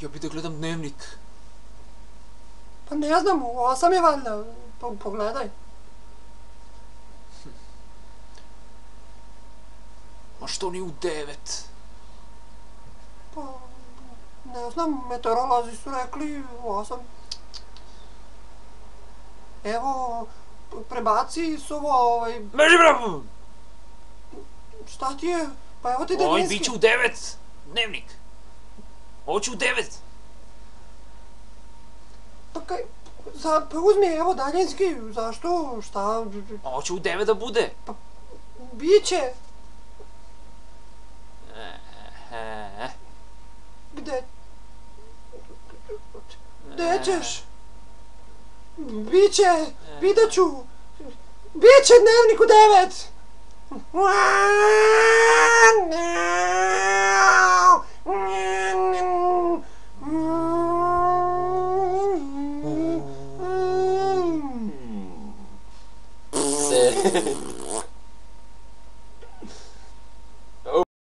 Ja bi da gledam dnevnik. Pa ne znam, u 8 je valjda. Pogledaj. Ma što ni u 9? Pa, ne znam, meteorolozi su rekli u 8. Evo, prebaci suvo, Meži bravo! šta ti je? Pa evo ti Oj, daljinski. bit će u 9. Dnevnik. Ovo će u 9. Pa kaj, pa uzmi, evo daljinski, zašto, šta, Ovo će u 9 da bude. biće. Gde? Gde ćeš? Biće, vidjet ću. Biće dnevnik u 9. Se...